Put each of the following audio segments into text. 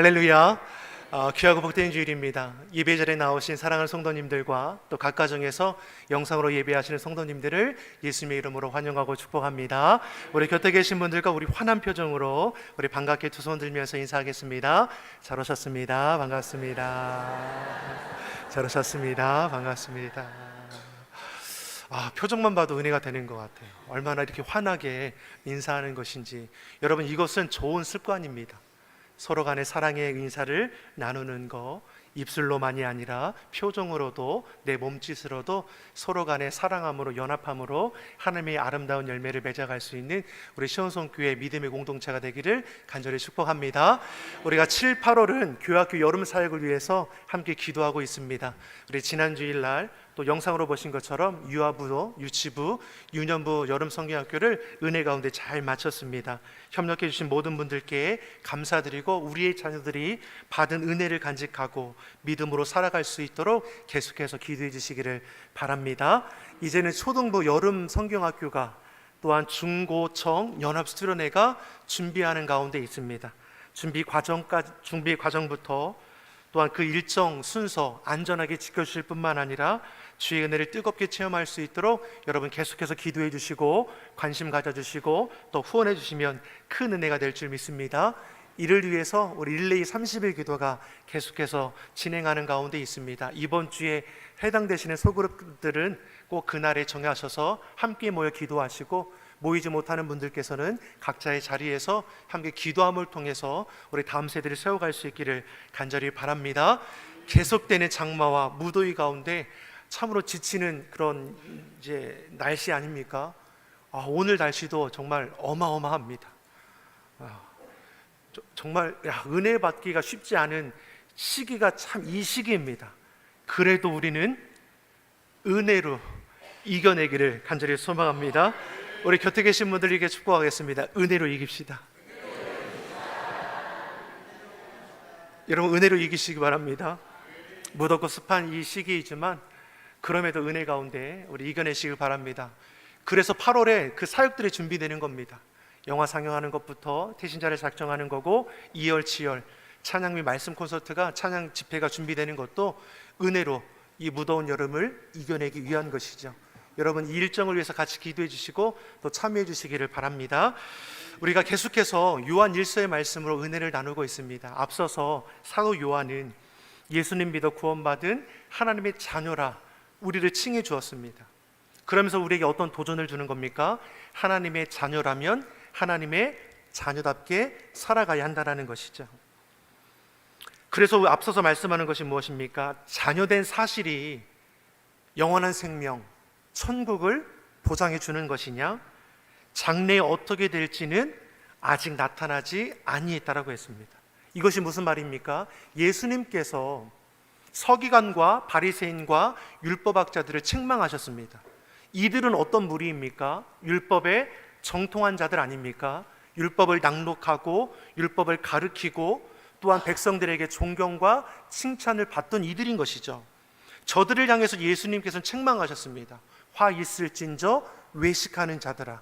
할렐루야. 귀하고 복된 주일입니다. 예배 자리에 나오신 사랑하는 성도님들과 또 각 가정에서 영상으로 예배하시는 성도님들을 예수님의 이름으로 환영하고 축복합니다. 우리 곁에 계신 분들과 우리 환한 표정으로 우리 반갑게 두 손 들면서 인사하겠습니다. 잘 오셨습니다. 반갑습니다. 잘 오셨습니다. 반갑습니다. 표정만 봐도 은혜가 되는 것 같아요. 얼마나 이렇게 환하게 인사하는 것인지. 여러분, 이것은 좋은 습관입니다. 서로 간의 사랑의 인사를 나누는 거, 입술로만이 아니라 표정으로도 내 몸짓으로도 서로 간의 사랑함으로 연합함으로 하나님의 아름다운 열매를 맺어갈 수 있는 우리 시온성교회 믿음의 공동체가 되기를 간절히 축복합니다. 우리가 7, 8월은 교학교 여름 사역을 위해서 함께 기도하고 있습니다. 우리 지난 주일날 또 영상으로 보신 것처럼 유아부, 유치부, 유년부 여름 성경학교를 은혜 가운데 잘 마쳤습니다. 협력해 주신 모든 분들께 감사드리고 우리의 자녀들이 받은 은혜를 간직하고 믿음으로 살아갈 수 있도록 계속해서 기도해 주시기를 바랍니다. 이제는 초등부 여름 성경학교가 또한 중고청 연합 수련회가 준비하는 가운데 있습니다. 준비 과정부터 또한 그 일정 순서 안전하게 지켜주실 뿐만 아니라 주의 은혜를 뜨겁게 체험할 수 있도록 여러분 계속해서 기도해 주시고 관심 가져주시고 또 후원해 주시면 큰 은혜가 될 줄 믿습니다. 이를 위해서 우리 릴레이 30일 기도가 계속해서 진행하는 가운데 있습니다. 이번 주에 해당되시는 소그룹들은 꼭 그날에 정하셔서 함께 모여 기도하시고 모이지 못하는 분들께서는 각자의 자리에서 함께 기도함을 통해서 우리 다음 세대를 세워갈 수 있기를 간절히 바랍니다. 계속되는 장마와 무더위 가운데 참으로 지치는 그런 이제 날씨 아닙니까? 오늘 날씨도 정말 어마어마합니다. 정말 은혜 받기가 쉽지 않은 시기가 참 이 시기입니다. 그래도 우리는 은혜로 이겨내기를 간절히 소망합니다. 우리 곁에 계신 분들에게 축복하겠습니다. 은혜로 이깁시다. 여러분, 은혜로 이기시기 바랍니다. 무덥고 습한 이 시기이지만 그럼에도 은혜 가운데 우리 이겨내시기 바랍니다. 그래서 8월에 그 사역들이 준비되는 겁니다. 영화 상영하는 것부터 태신자를 작정하는 거고 2월, 7월 찬양 및 말씀 콘서트가 찬양 집회가 준비되는 것도 은혜로 이 무더운 여름을 이겨내기 위한 것이죠. 여러분, 이 일정을 위해서 같이 기도해 주시고 또 참여해 주시기를 바랍니다. 우리가 계속해서 요한 1서의 말씀으로 은혜를 나누고 있습니다. 앞서서 사도 요한은 예수님 믿어 구원받은 하나님의 자녀라 우리를 칭해 주었습니다. 그러면서 우리에게 어떤 도전을 주는 겁니까? 하나님의 자녀라면 하나님의 자녀답게 살아가야 한다는 것이죠. 그래서 앞서서 말씀하는 것이 무엇입니까? 자녀된 사실이 영원한 생명, 천국을 보장해 주는 것이냐, 장래에 어떻게 될지는 아직 나타나지 아니했다라고 했습니다. 이것이 무슨 말입니까? 예수님께서 서기관과 바리새인과 율법학자들을 책망하셨습니다. 이들은 어떤 무리입니까? 율법에 정통한 자들 아닙니까? 율법을 낭독하고 율법을 가르치고 또한 백성들에게 존경과 칭찬을 받던 이들인 것이죠. 저들을 향해서 예수님께서는 책망하셨습니다. 화 있을진저 외식하는 자들아,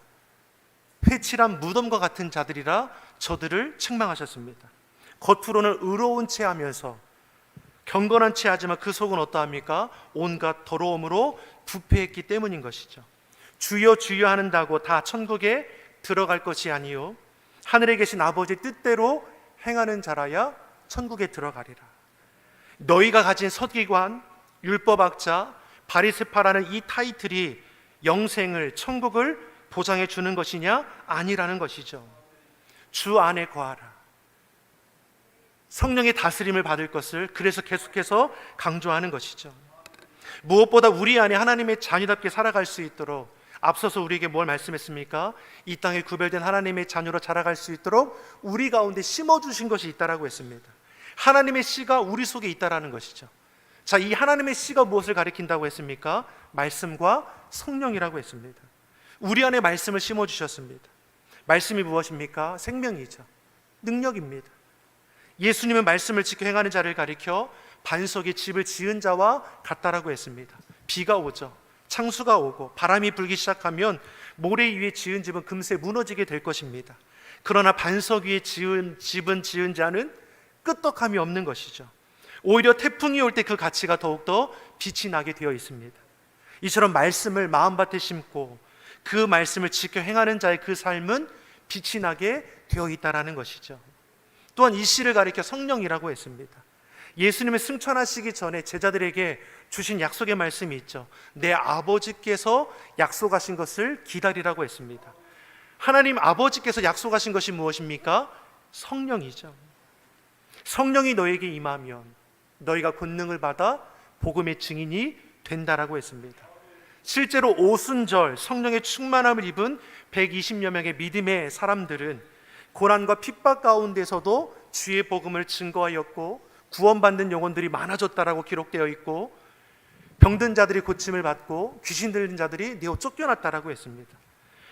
회칠한 무덤과 같은 자들이라 저들을 책망하셨습니다. 겉으로는 의로운 채 하면서 경건한 채 하지만 그 속은 어떠합니까? 온갖 더러움으로 부패했기 때문인 것이죠. 주여 주여 한다고 다 천국에 들어갈 것이 아니요 하늘에 계신 아버지 뜻대로 행하는 자라야 천국에 들어가리라. 너희가 가진 서기관, 율법학자, 바리새파라는 이 타이틀이 영생을, 천국을 보장해 주는 것이냐? 아니라는 것이죠. 주 안에 거하라. 성령의 다스림을 받을 것을 그래서 계속해서 강조하는 것이죠. 무엇보다 우리 안에 하나님의 자녀답게 살아갈 수 있도록 앞서서 우리에게 뭘 말씀했습니까? 이 땅에 구별된 하나님의 자녀로 자라갈 수 있도록 우리 가운데 심어주신 것이 있다라고 했습니다. 하나님의 씨가 우리 속에 있다라는 것이죠. 자, 이 하나님의 씨가 무엇을 가리킨다고 했습니까? 말씀과 성령이라고 했습니다. 우리 안에 말씀을 심어주셨습니다. 말씀이 무엇입니까? 생명이죠. 능력입니다. 예수님은 말씀을 지켜 행하는 자를 가리켜 반석에 집을 지은 자와 같다라고 했습니다. 비가 오죠. 창수가 오고 바람이 불기 시작하면 모래 위에 지은 집은 금세 무너지게 될 것입니다. 그러나 반석 위에 지은 집은 지은 자는 끄떡함이 없는 것이죠. 오히려 태풍이 올 때 그 가치가 더욱더 빛이 나게 되어 있습니다. 이처럼 말씀을 마음밭에 심고 그 말씀을 지켜 행하는 자의 그 삶은 빛이 나게 되어 있다라는 것이죠. 또한 이 시를 가리켜 성령이라고 했습니다. 예수님의 승천하시기 전에 제자들에게 주신 약속의 말씀이 있죠. 내 아버지께서 약속하신 것을 기다리라고 했습니다. 하나님 아버지께서 약속하신 것이 무엇입니까? 성령이죠. 성령이 너에게 임하면 너희가 권능을 받아 복음의 증인이 된다라고 했습니다. 실제로 오순절 성령의 충만함을 입은 120여 명의 믿음의 사람들은 고난과 핍박 가운데서도 주의 복음을 증거하였고 구원받는 영혼들이 많아졌다라고 기록되어 있고 병든 자들이 고침을 받고 귀신 들린 자들이 내어 쫓겨났다라고 했습니다.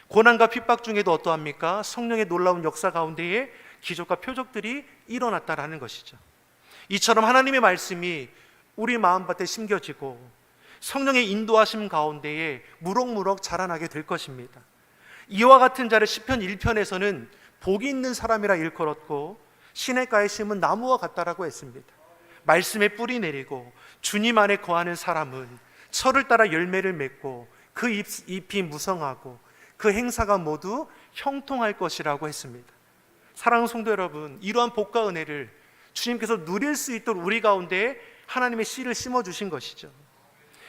고난과 핍박 중에도 어떠합니까? 성령의 놀라운 역사 가운데에 기적과 표적들이 일어났다라는 것이죠. 이처럼 하나님의 말씀이 우리 마음밭에 심겨지고 성령의 인도하심 가운데에 무럭무럭 자라나게 될 것입니다. 이와 같은 자를 시편 1편에서는 복이 있는 사람이라 일컬었고 시냇가에 심은 나무와 같다라고 했습니다. 말씀에 뿌리 내리고 주님 안에 거하는 사람은 철을 따라 열매를 맺고 그 잎이 무성하고 그 행사가 모두 형통할 것이라고 했습니다. 사랑하는 성도 여러분, 이러한 복과 은혜를 주님께서 누릴 수 있도록 우리 가운데 하나님의 씨를 심어주신 것이죠.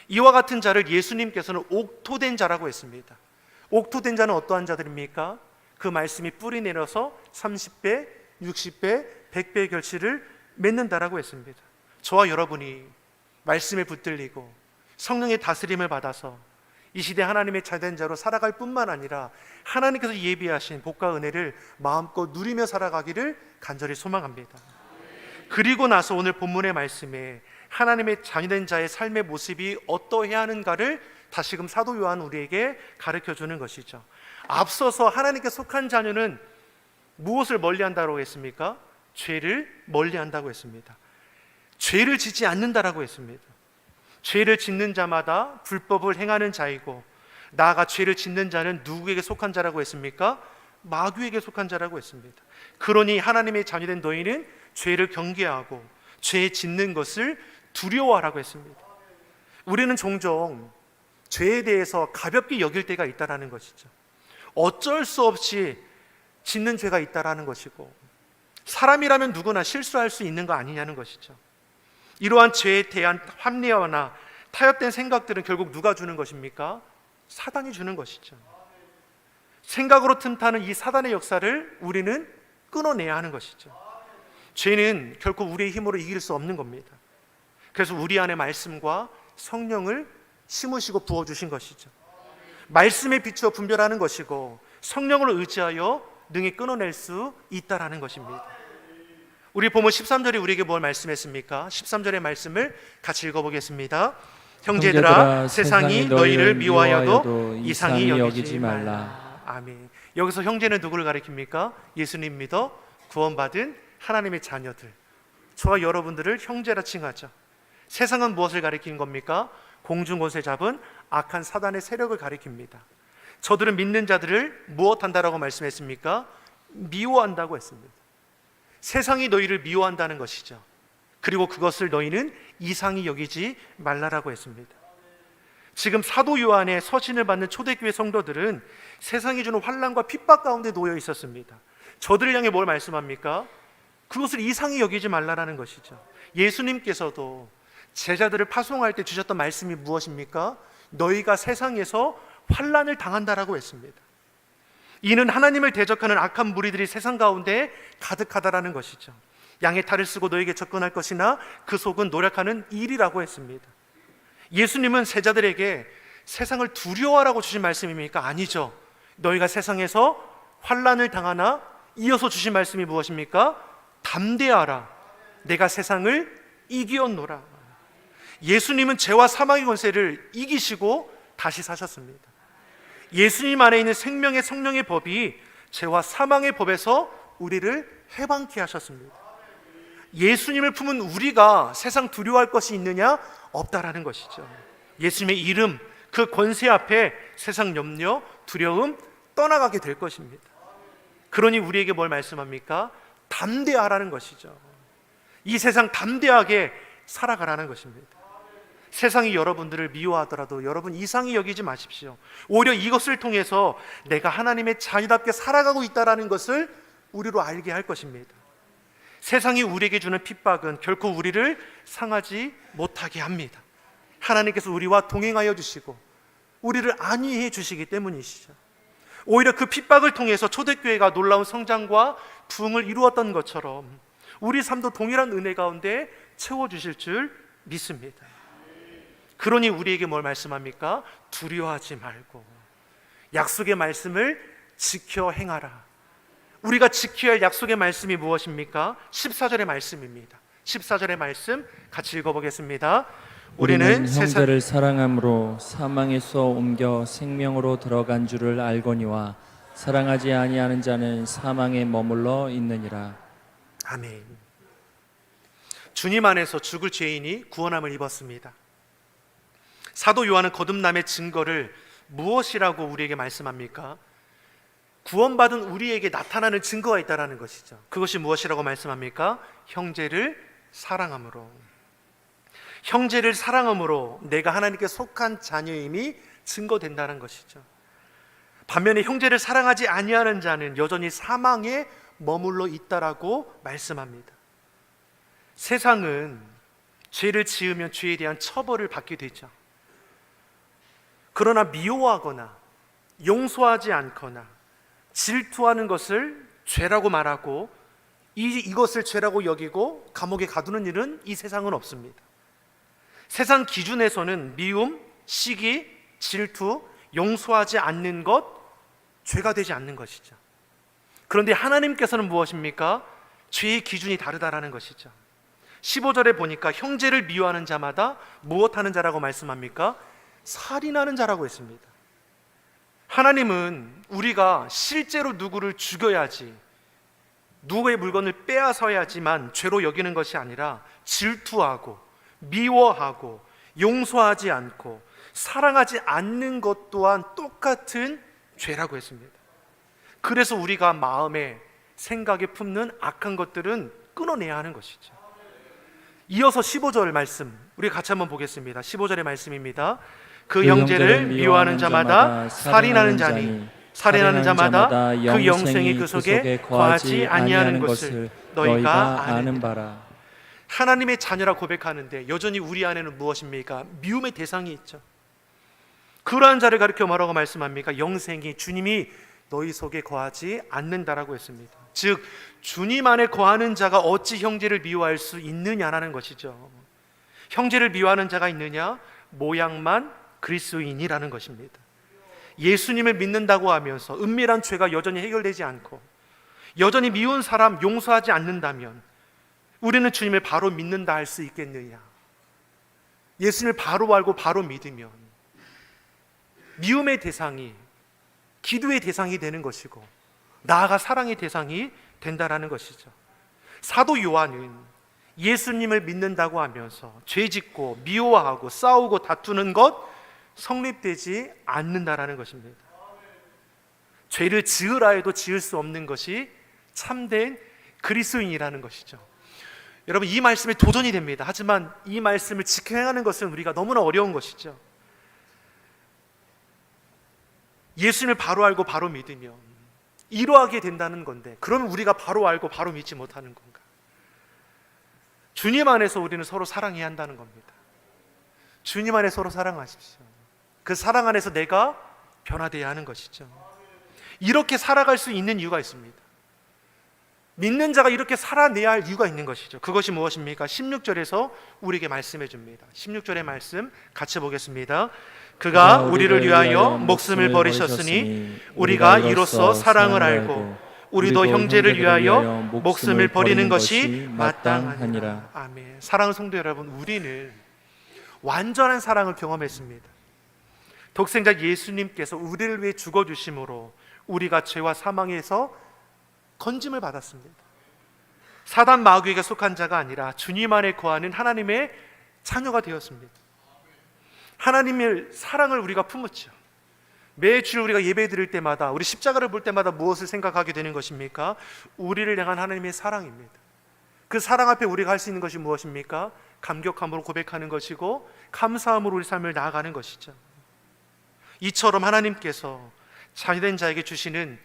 이와 같은 자를 예수님께서는 옥토된 자라고 했습니다. 옥토된 자는 어떠한 자들입니까? 그 말씀이 뿌리 내려서 30배, 60배, 100배의 결실을 맺는다라고 했습니다. 저와 여러분이 말씀에 붙들리고 성령의 다스림을 받아서 이 시대 하나님의 자된 자로 살아갈 뿐만 아니라 하나님께서 예비하신 복과 은혜를 마음껏 누리며 살아가기를 간절히 소망합니다. 그리고 나서 오늘 본문의 말씀에 하나님의 자녀된 자의 삶의 모습이 어떠해야 하는가를 다시금 사도 요한 우리에게 가르쳐주는 것이죠. 앞서서 하나님께 속한 자녀는 무엇을 멀리한다고 했습니까? 죄를 멀리한다고 했습니다. 죄를 짓지 않는다라고 했습니다. 죄를 짓는 자마다 불법을 행하는 자이고 나아가 죄를 짓는 자는 누구에게 속한 자라고 했습니까? 마귀에게 속한 자라고 했습니다. 그러니 하나님의 자녀된 너희는 죄를 경계하고 죄 짓는 것을 두려워하라고 했습니다. 우리는 종종 죄에 대해서 가볍게 여길 때가 있다라는 것이죠. 어쩔 수 없이 짓는 죄가 있다라는 것이고 사람이라면 누구나 실수할 수 있는 거 아니냐는 것이죠. 이러한 죄에 대한 합리화나 타협된 생각들은 결국 누가 주는 것입니까? 사단이 주는 것이죠. 생각으로 틈타는 이 사단의 역사를 우리는 끊어내야 하는 것이죠. 죄는 결코 우리의 힘으로 이길 수 없는 겁니다. 그래서 우리 안에 말씀과 성령을 심으시고 부어주신 것이죠. 말씀에 비추어 분별하는 것이고 성령을 의지하여 능히 끊어낼 수 있다라는 것입니다. 우리 보면 13절에 우리에게 뭘 말씀했습니까? 13절의 말씀을 같이 읽어보겠습니다. 형제들아 세상이 너희를 미워하여도 이상히 여기지 말라. 아멘. 여기서 형제는 누구를 가리킵니까? 예수님 믿어 구원받은 하나님의 자녀들, 저와 여러분들을 형제라 칭하죠. 세상은 무엇을 가리키는 겁니까? 공중곳에 잡은 악한 사단의 세력을 가리킵니다. 저들은 믿는 자들을 무엇한다라고 말씀했습니까? 미워한다고 했습니다. 세상이 너희를 미워한다는 것이죠. 그리고 그것을 너희는 이상히 여기지 말라라고 했습니다. 지금 사도 요한의 서신을 받는 초대교회 성도들은 세상이 주는 환난과 핍박 가운데 놓여 있었습니다. 저들을 향해 뭘 말씀합니까? 그것을 이상히 여기지 말라라는 것이죠. 예수님께서도 제자들을 파송할 때 주셨던 말씀이 무엇입니까? 너희가 세상에서 환난을 당한다라고 했습니다. 이는 하나님을 대적하는 악한 무리들이 세상 가운데 가득하다라는 것이죠. 양의 탈을 쓰고 너에게 접근할 것이나 그 속은 노력하는 일이라고 했습니다. 예수님은 제자들에게 세상을 두려워하라고 주신 말씀입니까? 아니죠. 너희가 세상에서 환난을 당하나 이어서 주신 말씀이 무엇입니까? 담대하라. 내가 세상을 이기었노라. 예수님은 죄와 사망의 권세를 이기시고 다시 사셨습니다. 예수님 안에 있는 생명의 성령의 법이 죄와 사망의 법에서 우리를 해방케 하셨습니다. 예수님을 품은 우리가 세상 두려워할 것이 있느냐? 없다라는 것이죠. 예수님의 이름, 그 권세 앞에 세상 염려, 두려움 떠나가게 될 것입니다. 그러니 우리에게 뭘 말씀합니까? 담대하라는 것이죠. 이 세상 담대하게 살아가라는 것입니다. 세상이 여러분들을 미워하더라도 여러분 이상히 여기지 마십시오. 오히려 이것을 통해서 내가 하나님의 자녀답게 살아가고 있다는 것을 우리로 알게 할 것입니다. 세상이 우리에게 주는 핍박은 결코 우리를 상하지 못하게 합니다. 하나님께서 우리와 동행하여 주시고 우리를 안위해 주시기 때문이시죠. 오히려 그 핍박을 통해서 초대교회가 놀라운 성장과 부흥을 이루었던 것처럼 우리 삶도 동일한 은혜 가운데 채워주실 줄 믿습니다. 그러니 우리에게 뭘 말씀합니까? 두려워하지 말고 약속의 말씀을 지켜 행하라. 우리가 지켜야 할 약속의 말씀이 무엇입니까? 14절의 말씀입니다. 14절의 말씀 같이 읽어보겠습니다. 우리는 형제를 사랑함으로 사망에서 옮겨 생명으로 들어간 줄을 알거니와 사랑하지 아니하는 자는 사망에 머물러 있느니라. 아멘. 주님 안에서 죽을 죄인이 구원함을 입었습니다. 사도 요한은 거듭남의 증거를 무엇이라고 우리에게 말씀합니까? 구원받은 우리에게 나타나는 증거가 있다는 것이죠. 그것이 무엇이라고 말씀합니까? 형제를 사랑함으로. 형제를 사랑함으로 내가 하나님께 속한 자녀임이 증거된다는 것이죠. 반면에 형제를 사랑하지 아니하는 자는 여전히 사망에 머물러 있다라고 말씀합니다. 세상은 죄를 지으면 죄에 대한 처벌을 받게 되죠. 그러나 미워하거나 용서하지 않거나 질투하는 것을 죄라고 말하고 이것을 죄라고 여기고 감옥에 가두는 일은 이 세상은 없습니다. 세상 기준에서는 미움, 시기, 질투, 용서하지 않는 것 죄가 되지 않는 것이죠. 그런데 하나님께서는 무엇입니까? 죄의 기준이 다르다라는 것이죠. 15절에 보니까 형제를 미워하는 자마다 무엇하는 자라고 말씀합니까? 살인하는 자라고 했습니다. 하나님은 우리가 실제로 누구를 죽여야지, 누구의 물건을 빼앗아야지만 죄로 여기는 것이 아니라 질투하고 미워하고 용서하지 않고 사랑하지 않는 것 또한 똑같은 죄라고 했습니다. 그래서 우리가 마음에 생각에 품는 악한 것들은 끊어내야 하는 것이죠. 이어서 15절 말씀 우리 같이 한번 보겠습니다. 15절의 말씀입니다. 그 형제를 미워하는 자마다 살인하는 자니 살인하는 자마다 그 영생이 그 속에 거하지 아니하는 것을 너희가 아는 바라. 하나님의 자녀라 고백하는데 여전히 우리 안에는 무엇입니까? 미움의 대상이 있죠. 그러한 자를 가리켜 뭐라고 말씀합니까? 영생이 주님이 너희 속에 거하지 않는다라고 했습니다. 즉 주님 안에 거하는 자가 어찌 형제를 미워할 수 있느냐라는 것이죠. 형제를 미워하는 자가 있느냐? 모양만 그리스도인이라는 것입니다. 예수님을 믿는다고 하면서 은밀한 죄가 여전히 해결되지 않고 여전히 미운 사람 용서하지 않는다면 우리는 주님을 바로 믿는다 할 수 있겠느냐? 예수님을 바로 알고 바로 믿으면 미움의 대상이 기도의 대상이 되는 것이고 나아가 사랑의 대상이 된다라는 것이죠. 사도 요한은 예수님을 믿는다고 하면서 죄짓고 미워하고 싸우고 다투는 것 성립되지 않는다라는 것입니다. 죄를 지으라 해도 지을 수 없는 것이 참된 그리스도인이라는 것이죠. 여러분 이 말씀이 도전이 됩니다. 하지만 이 말씀을 지켜 행하는 것은 우리가 너무나 어려운 것이죠. 예수님을 바로 알고 바로 믿으면 이러하게 된다는 건데 그러면 우리가 바로 알고 바로 믿지 못하는 건가? 주님 안에서 우리는 서로 사랑해야 한다는 겁니다. 주님 안에 서로 사랑하십시오. 그 사랑 안에서 내가 변화되어야 하는 것이죠. 이렇게 살아갈 수 있는 이유가 있습니다. 믿는 자가 이렇게 살아내야 할 이유가 있는 것이죠. 그것이 무엇입니까? 16절에서 우리에게 말씀해 줍니다. 16절의 말씀 같이 보겠습니다. 그가 우리를 위하여 목숨을 버리셨으니 우리가 이로써 사랑을 알고 우리도 형제를 위하여 목숨을 버리는 것이 마땅하니라. 아멘. 사랑하는 성도 여러분, 우리는 완전한 사랑을 경험했습니다. 독생자 예수님께서 우리를 위해 죽어주심으로 우리가 죄와 사망에서 건짐을 받았습니다. 사단 마귀에게 속한 자가 아니라 주님 안에 거하는 하나님의 자녀가 되었습니다. 하나님의 사랑을 우리가 품었죠. 매주 우리가 예배 드릴 때마다 우리 십자가를 볼 때마다 무엇을 생각하게 되는 것입니까? 우리를 향한 하나님의 사랑입니다. 그 사랑 앞에 우리가 할 수 있는 것이 무엇입니까? 감격함으로 고백하는 것이고 감사함으로 우리 삶을 나아가는 것이죠. 이처럼 하나님께서 자유된 자에게 주시는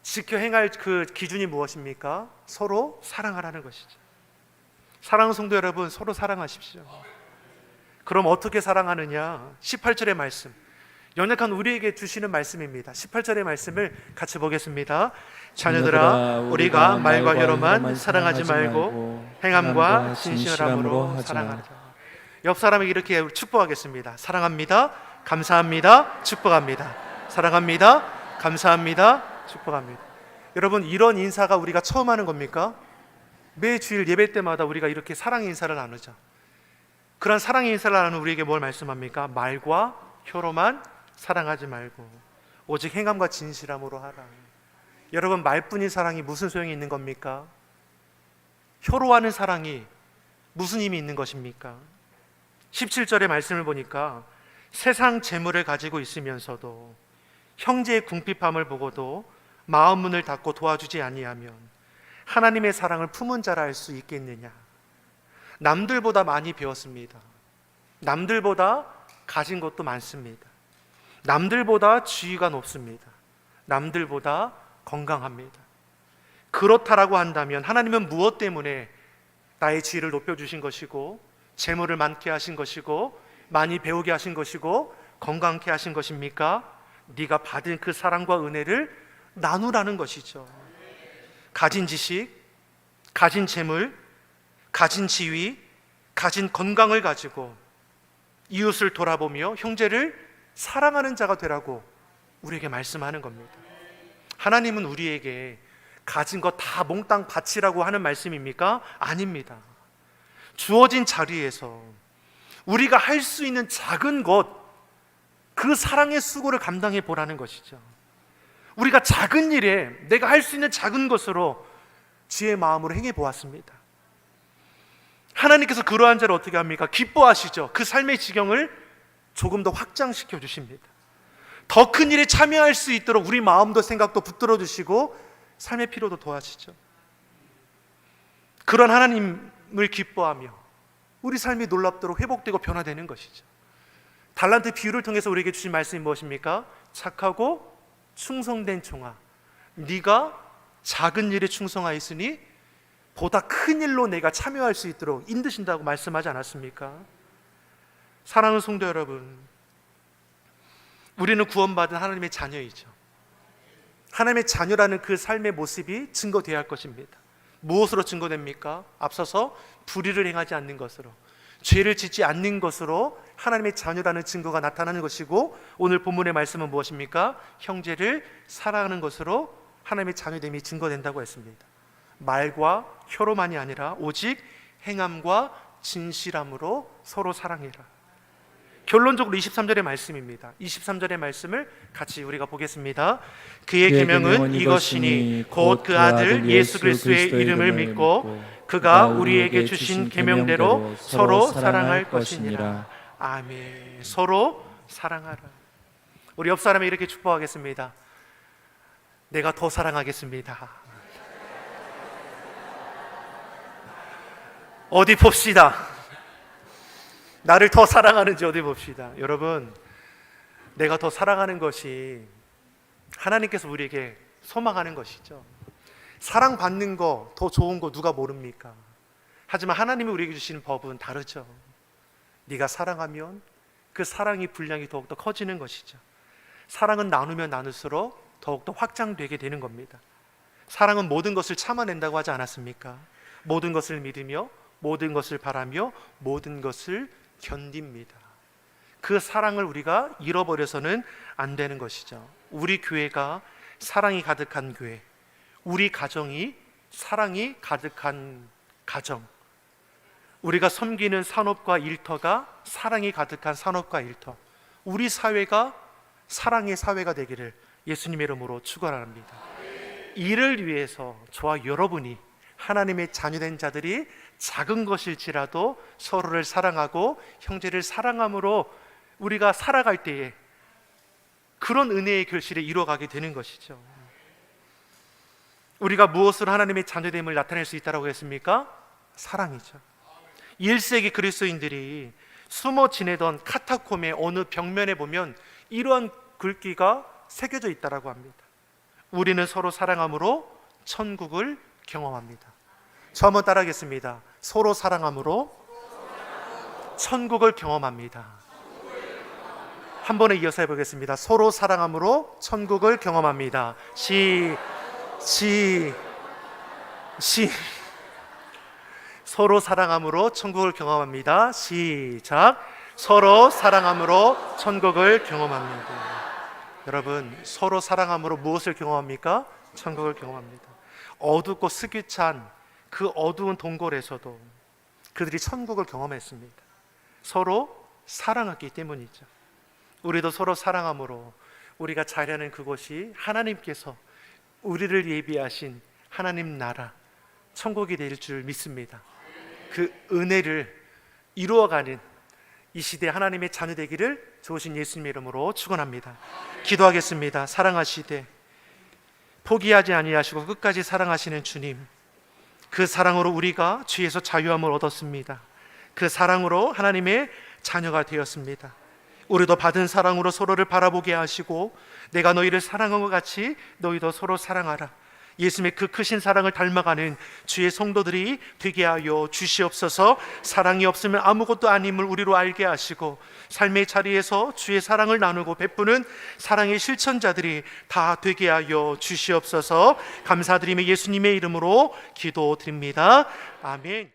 지켜 행할 그 기준이 무엇입니까? 서로 사랑하라는 것이죠. 사랑하는 성도 여러분, 서로 사랑하십시오. 그럼 어떻게 사랑하느냐? 18절의 말씀, 연약한 우리에게 주시는 말씀입니다. 18절의 말씀을 같이 보겠습니다. 자녀들아, 우리가 말과 혀로만 사랑하지 말고 행함과 진실함으로 사랑하자. 옆 사람에게 이렇게 축복하겠습니다. 사랑합니다, 감사합니다, 축복합니다. 사랑합니다, 감사합니다, 축복합니다. 여러분, 이런 인사가 우리가 처음 하는 겁니까? 매 주일 예배 때마다 우리가 이렇게 사랑의 인사를 나누죠. 그런 사랑의 인사를 나누는 우리에게 뭘 말씀합니까? 말과 혀로만 사랑하지 말고 오직 행함과 진실함으로 하라. 여러분, 말뿐인 사랑이 무슨 소용이 있는 겁니까? 혀로 하는 사랑이 무슨 힘이 있는 것입니까? 17절의 말씀을 보니까 세상 재물을 가지고 있으면서도 형제의 궁핍함을 보고도 마음 문을 닫고 도와주지 아니하면 하나님의 사랑을 품은 자라 할 수 있겠느냐. 남들보다 많이 배웠습니다. 남들보다 가진 것도 많습니다. 남들보다 지위가 높습니다. 남들보다 건강합니다. 그렇다라고 한다면 하나님은 무엇 때문에 나의 지위를 높여주신 것이고 재물을 많게 하신 것이고 많이 배우게 하신 것이고 건강케 하신 것입니까? 네가 받은 그 사랑과 은혜를 나누라는 것이죠. 가진 지식, 가진 재물, 가진 지위, 가진 건강을 가지고 이웃을 돌아보며 형제를 사랑하는 자가 되라고 우리에게 말씀하는 겁니다. 하나님은 우리에게 가진 것 다 몽땅 바치라고 하는 말씀입니까? 아닙니다. 주어진 자리에서 우리가 할 수 있는 작은 것, 그 사랑의 수고를 감당해 보라는 것이죠. 우리가 작은 일에 내가 할 수 있는 작은 것으로 지혜의 마음으로 행해 보았습니다. 하나님께서 그러한 자를 어떻게 합니까? 기뻐하시죠. 그 삶의 지경을 조금 더 확장시켜 주십니다. 더 큰 일에 참여할 수 있도록 우리 마음도 생각도 붙들어 주시고 삶의 피로도 도와주시죠. 그런 하나님을 기뻐하며 우리 삶이 놀랍도록 회복되고 변화되는 것이죠. 달란트 비유를 통해서 우리에게 주신 말씀이 무엇입니까? 착하고 충성된 종아, 네가 작은 일에 충성하였으니 보다 큰 일로 내가 참여할 수 있도록 인도신다고 말씀하지 않았습니까? 사랑하는 성도 여러분, 우리는 구원받은 하나님의 자녀이죠. 하나님의 자녀라는 그 삶의 모습이 증거되어야 할 것입니다. 무엇으로 증거됩니까? 앞서서 불의를 행하지 않는 것으로, 죄를 짓지 않는 것으로 하나님의 자녀라는 증거가 나타나는 것이고, 오늘 본문의 말씀은 무엇입니까? 형제를 사랑하는 것으로 하나님의 자녀됨이 증거된다고 했습니다. 말과 혀로만이 아니라 오직 행함과 진실함으로 서로 사랑해라. 결론적으로 23절의 말씀입니다. 23절의 말씀을 같이 우리가 보겠습니다. 그의 계명은 이것이니 곧 그 아들 예수 그리스도의 이름을 믿고 그가 우리에게 주신 계명대로 서로 사랑할 것이니라. 아멘. 서로 사랑하라. 우리 옆 사람에 이렇게 축복하겠습니다. 내가 더 사랑하겠습니다. 어디 봅시다. 나를 더 사랑하는지 어디 봅시다. 여러분, 내가 더 사랑하는 것이 하나님께서 우리에게 소망하는 것이죠. 사랑받는 거, 더 좋은 거 누가 모릅니까? 하지만 하나님이 우리에게 주시는 법은 다르죠. 네가 사랑하면 그 사랑의 분량이 더욱더 커지는 것이죠. 사랑은 나누면 나눌수록 더욱더 확장되게 되는 겁니다. 사랑은 모든 것을 참아낸다고 하지 않았습니까? 모든 것을 믿으며 모든 것을 바라며 모든 것을 견딥니다. 그 사랑을 우리가 잃어버려서는 안 되는 것이죠. 우리 교회가 사랑이 가득한 교회, 우리 가정이 사랑이 가득한 가정, 우리가 섬기는 산업과 일터가 사랑이 가득한 산업과 일터, 우리 사회가 사랑의 사회가 되기를 예수님의 이름으로 축원합니다. 이를 위해서 저와 여러분이 하나님의 자녀된 자들이 작은 것일지라도 서로를 사랑하고 형제를 사랑함으로 우리가 살아갈 때에 그런 은혜의 결실을 이루어가게 되는 것이죠. 우리가 무엇으로 하나님의 자녀됨을 나타낼 수 있다고 했습니까? 사랑이죠. 1세기 그리스도인들이 숨어 지내던 카타콤의 어느 벽면에 보면 이러한 글귀가 새겨져 있다고 합니다. 우리는 서로 사랑함으로 천국을 경험합니다. 저 한번 따라하겠습니다. 서로 사랑함으로 천국을 경험합니다. 한 번에 이어서 해보겠습니다. 서로 사랑함으로 천국을 경험합니다. 서로 사랑함으로 천국을 경험합니다. 시작. 서로 사랑함으로 천국을 경험합니다. 여러분, 서로 사랑함으로 무엇을 경험합니까? 천국을 경험합니다. 어둡고 스기찬 그 어두운 동굴에서도 그들이 천국을 경험했습니다. 서로 사랑했기 때문이죠. 우리도 서로 사랑함으로 우리가 자리하는 그곳이 하나님께서 우리를 예비하신 하나님 나라 천국이 될 줄 믿습니다. 그 은혜를 이루어가는 이 시대 하나님의 자녀 되기를 좋으신 예수님의 이름으로 축원합니다. 기도하겠습니다. 사랑하시되 포기하지 아니하시고 끝까지 사랑하시는 주님, 그 사랑으로 우리가 죄에서 자유함을 얻었습니다. 그 사랑으로 하나님의 자녀가 되었습니다. 우리도 받은 사랑으로 서로를 바라보게 하시고 내가 너희를 사랑한 것 같이 너희도 서로 사랑하라. 예수님의 그 크신 사랑을 닮아가는 주의 성도들이 되게 하여 주시옵소서. 사랑이 없으면 아무것도 아님을 우리로 알게 하시고 삶의 자리에서 주의 사랑을 나누고 베푸는 사랑의 실천자들이 다 되게 하여 주시옵소서. 감사드리며 예수님의 이름으로 기도드립니다. 아멘.